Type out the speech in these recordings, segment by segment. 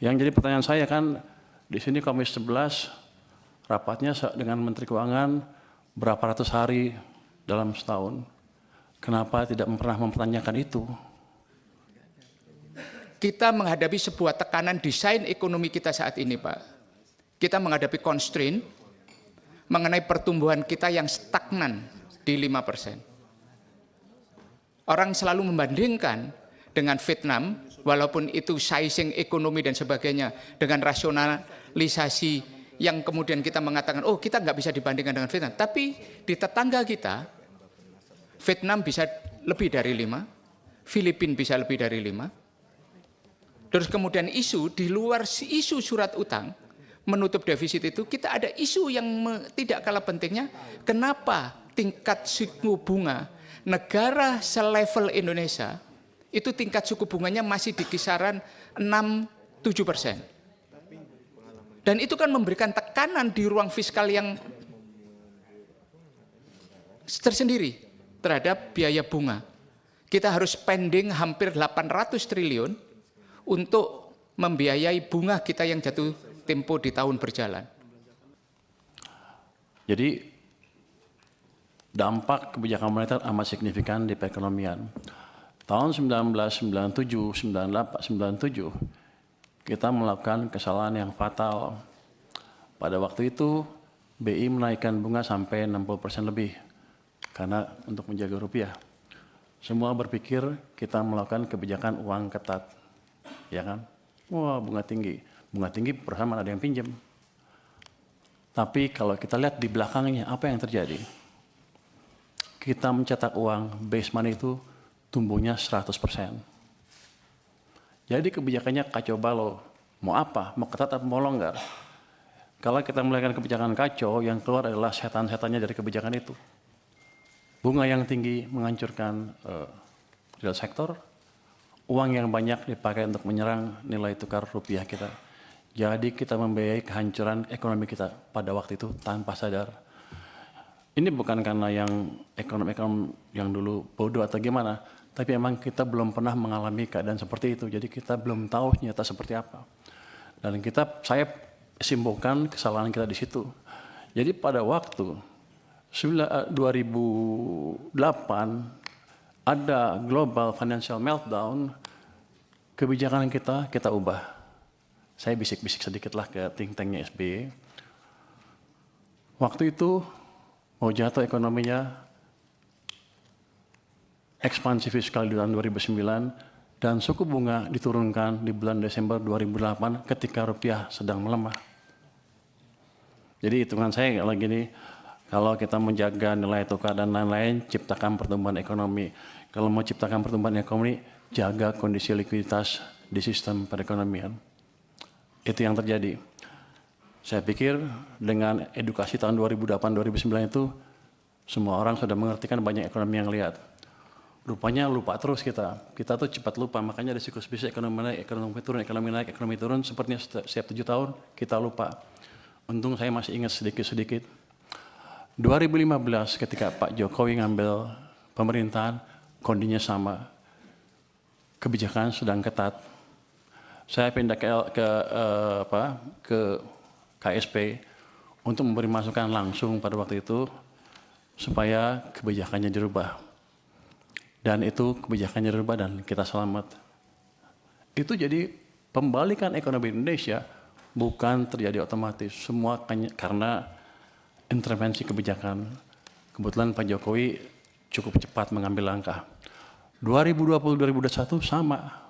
Yang jadi pertanyaan saya kan, di sini Komisi 11 rapatnya dengan Menteri Keuangan berapa ratus hari dalam setahun. Kenapa tidak pernah mempertanyakan itu? Kita menghadapi sebuah tekanan desain ekonomi kita saat ini, Pak. Kita menghadapi constraint mengenai pertumbuhan kita yang stagnan di 5%. Orang selalu membandingkan dengan Vietnam, walaupun itu sizing ekonomi dan sebagainya, dengan rasionalisasi yang kemudian kita mengatakan, oh kita nggak bisa dibandingkan dengan Vietnam. Tapi di tetangga kita, Vietnam bisa lebih dari 5, Filipina bisa lebih dari 5. Terus kemudian isu di luar isu surat utang, menutup defisit itu, kita ada isu yang tidak kalah pentingnya, kenapa tingkat suku bunga negara selevel Indonesia, itu tingkat suku bunganya masih di kisaran 6-7%. Dan itu kan memberikan tekanan di ruang fiskal yang tersendiri terhadap biaya bunga. Kita harus spending hampir 800 triliun untuk membiayai bunga kita yang jatuh tempo di tahun berjalan. Jadi dampak kebijakan moneter amat signifikan di perekonomian. Tahun 1997, 98, 97 kita melakukan kesalahan yang fatal. Pada waktu itu BI menaikkan bunga sampai 60% lebih karena untuk menjaga rupiah. Semua berpikir kita melakukan kebijakan uang ketat. Ya kan? Wah, bunga tinggi perusahaan mana ada yang pinjam. Tapi kalau kita lihat di belakangnya apa yang terjadi? Kita mencetak uang, base money itu tumbuhnya 100%. Jadi kebijakannya kacau balau. Mau apa? Mau ketat atau mau longgar? Kalau kita melakukan kebijakan kacau, yang keluar adalah setan-setannya dari kebijakan itu. Bunga yang tinggi menghancurkan real sektor, uang yang banyak dipakai untuk menyerang nilai tukar rupiah kita. Jadi kita membiayai kehancuran ekonomi kita pada waktu itu tanpa sadar. Ini bukan karena yang ekonom-ekonom yang dulu bodoh atau gimana, tapi memang kita belum pernah mengalami keadaan seperti itu. Jadi kita belum tahu nyata seperti apa. Dan saya simpulkan kesalahan kita di situ. Jadi pada waktu 2008 ada global financial meltdown, kebijakan kita ubah. Saya bisik-bisik sedikit lah ke think tanknya SBY. Waktu itu mau jatuh ekonominya, ekspansi fiskal di tahun 2009, dan suku bunga diturunkan di bulan Desember 2008 ketika rupiah sedang melemah. Jadi hitungan saya lagi nih, kalau kita menjaga nilai tukar dan lain-lain, ciptakan pertumbuhan ekonomi. Kalau mau ciptakan pertumbuhan ekonomi, jaga kondisi likuiditas di sistem perekonomian. Itu yang terjadi. Saya pikir dengan edukasi tahun 2008-2009 itu, semua orang sudah mengerti kan banyak ekonomi yang lihat. Rupanya lupa terus kita. Kita tuh cepat lupa, makanya ada siklus bisnis ekonomi naik, ekonomi naik, ekonomi turun, sepertinya setiap 7 tahun kita lupa. Untung saya masih ingat sedikit-sedikit. 2015 ketika Pak Jokowi ngambil pemerintahan, kondisinya sama. Kebijakan sedang ketat. Saya pindah ke KSP untuk memberi masukan langsung pada waktu itu supaya kebijakannya dirubah. Dan itu kebijakannya dirubah dan kita selamat. Itu jadi pembalikan ekonomi Indonesia bukan terjadi otomatis. Semua karena intervensi kebijakan. Kebetulan Pak Jokowi cukup cepat mengambil langkah. 2020-2021 sama.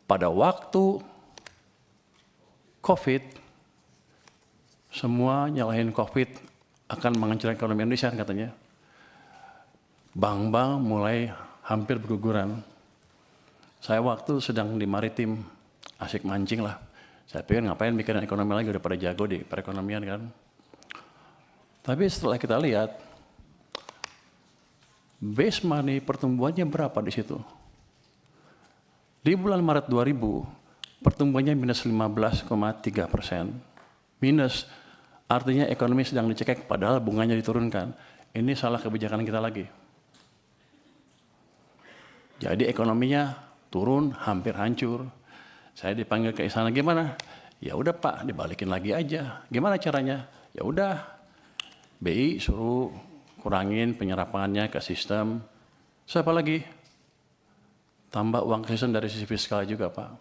Pada waktu COVID, semua nyalahin COVID akan menghancurkan ekonomi Indonesia katanya. Bank-bank mulai hampir berguguran. Saya waktu sedang di maritim, asik mancing lah. Saya pikir ngapain mikirin ekonomi lagi, udah pada jago di perekonomian kan. Tapi setelah kita lihat, base money pertumbuhannya berapa di situ? Di bulan Maret 2000, pertumbuhannya minus 15,3%. Minus, artinya ekonomi sedang dicekek padahal bunganya diturunkan. Ini salah kebijakan kita lagi. Jadi ekonominya turun, hampir hancur. Saya dipanggil ke istana, gimana? Ya udah Pak, dibalikin lagi aja. Gimana caranya? Ya udah, BI suruh kurangin penyerapannya ke sistem. Siapa lagi? Tambah uang ke sistem dari sisi fiskal juga Pak.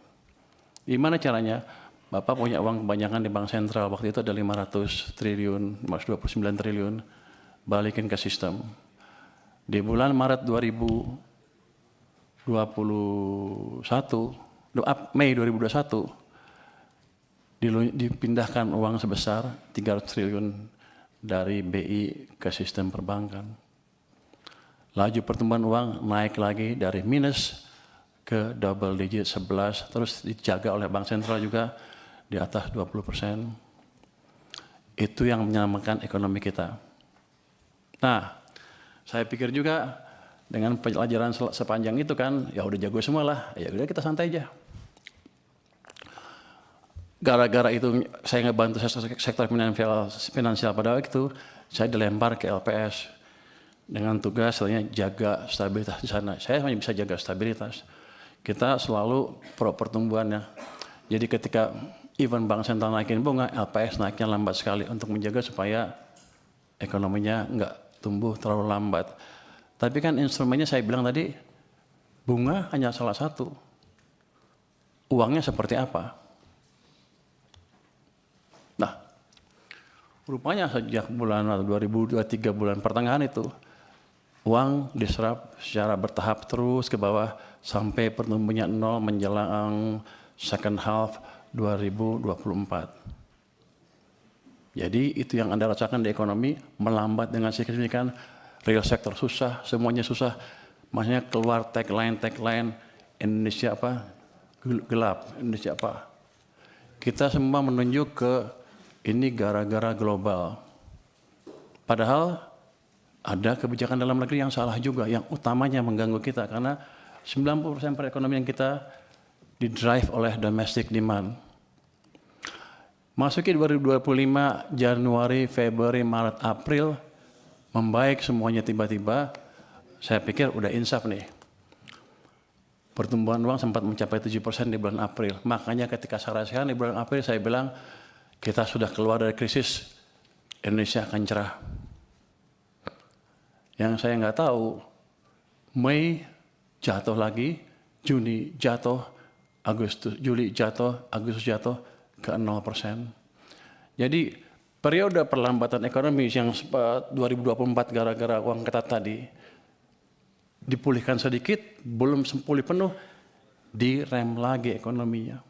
Gimana caranya? Bapak punya uang kebanyakan di Bank Sentral, waktu itu ada 500 triliun, 529 triliun, balikin ke sistem. Di bulan Maret 2021, Mei 2021, dipindahkan uang sebesar 300 triliun dari BI ke sistem perbankan. Laju pertumbuhan uang naik lagi dari minus ke double digit 11, terus dijaga oleh Bank Sentral juga di atas 20%. Itu yang menyelamatkan ekonomi kita. Nah, saya pikir juga dengan pelajaran sepanjang itu kan, ya udah jago semua lah, ya udah kita santai aja. Gara-gara itu saya ngebantu sektor finansial pada waktu itu, saya dilempar ke LPS dengan tugas selainnya jaga stabilitas di sana. Saya hanya bisa jaga stabilitas. Kita selalu pro pertumbuhannya. Jadi ketika even Bank Sentral naikin bunga, LPS naiknya lambat sekali untuk menjaga supaya ekonominya nggak tumbuh terlalu lambat. Tapi kan instrumennya saya bilang tadi, bunga hanya salah satu. Uangnya seperti apa? Nah, rupanya sejak bulan 2023 bulan pertengahan itu, uang diserap secara bertahap terus ke bawah sampai pertumbuhannya 0 menjelang second half 2024. Jadi itu yang Anda rasakan di ekonomi, melambat dengan signifikan, real sector susah, semuanya susah. Maksudnya keluar tagline Indonesia apa? Gelap, Indonesia apa? Kita semua menunjuk ke ini gara-gara global. Padahal ada kebijakan dalam negeri yang salah juga, yang utamanya mengganggu kita karena 90% perekonomian kita didrive oleh domestic demand. Masuki 2025, Januari, Februari, Maret, April, membaik semuanya tiba-tiba, saya pikir udah insaf nih. Pertumbuhan uang sempat mencapai 7% di bulan April. Makanya ketika saya rasakan di bulan April, saya bilang, kita sudah keluar dari krisis, Indonesia akan cerah. Yang saya nggak tahu, Mei jatuh lagi, Juni jatuh, Juli jatuh, Agustus jatuh ke 0%. Jadi periode perlambatan ekonomi yang 2024 gara-gara uang ketat tadi dipulihkan sedikit, belum pulih penuh, direm lagi ekonominya.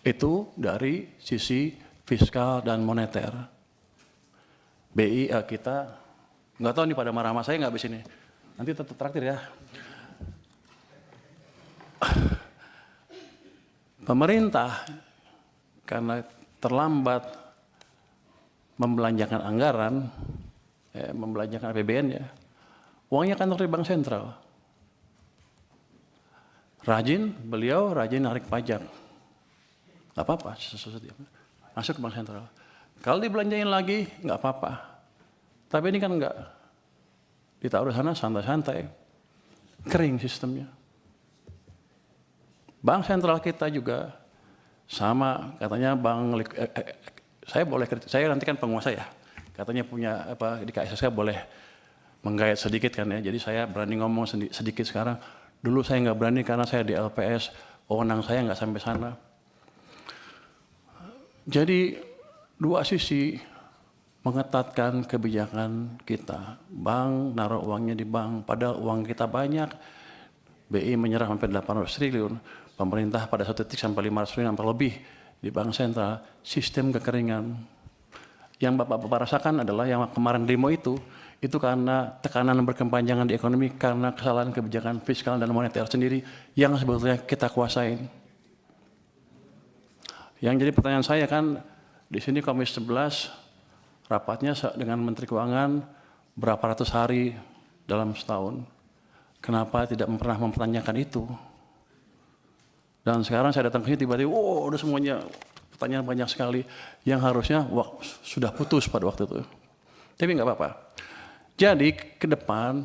Itu dari sisi fiskal dan moneter. BI kita, nggak tahu nih pada marah sama saya nggak habis ini. Nanti tetap traktir ya. Pemerintah karena terlambat membelanjakan anggaran, membelanjakan APBN ya, uangnya kan dari Bank Sentral. Beliau rajin narik pajak. Nggak apa-apa, masuk ke Bank Sentral. Kalau dibelanjain lagi, nggak apa-apa. Tapi ini kan nggak. Ditaruh sana santai-santai. Kering sistemnya. Bank Sentral kita juga sama, katanya saya nanti kan penguasa ya. Katanya punya apa di KSSK boleh menggayat sedikit kan ya. Jadi saya berani ngomong sedikit sekarang. Dulu saya nggak berani karena saya di LPS, wewenang saya nggak sampai sana. Jadi dua sisi mengetatkan kebijakan kita. Bank naruh uangnya di bank, padahal uang kita banyak. BI menyerah sampai 800 triliun. Pemerintah pada satu titik sampai 500 triliun sampai lebih di Bank Sentral. Sistem kekeringan. Yang Bapak-Bapak rasakan adalah yang kemarin demo itu karena tekanan berkepanjangan di ekonomi karena kesalahan kebijakan fiskal dan moneter sendiri yang sebetulnya kita kuasain. Yang jadi pertanyaan saya kan, di sini Komisi 11 rapatnya dengan Menteri Keuangan berapa ratus hari dalam setahun. Kenapa tidak pernah mempertanyakan itu? Dan sekarang saya datang ke sini tiba-tiba, udah semuanya pertanyaan banyak sekali yang harusnya sudah putus pada waktu itu. Tapi nggak apa-apa. Jadi ke depan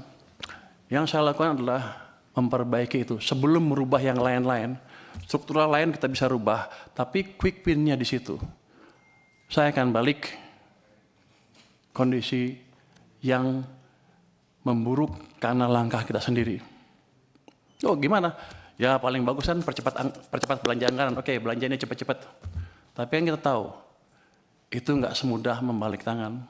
yang saya lakukan adalah memperbaiki itu sebelum merubah yang lain-lain. Struktural lain kita bisa rubah, tapi quick win-nya di situ. Saya akan balik kondisi yang memburuk karena langkah kita sendiri. Oh gimana? Ya paling bagus kan percepat belanja anggaran. Oke, belanjanya cepat-cepat. Tapi yang kita tahu, itu nggak semudah membalik tangan.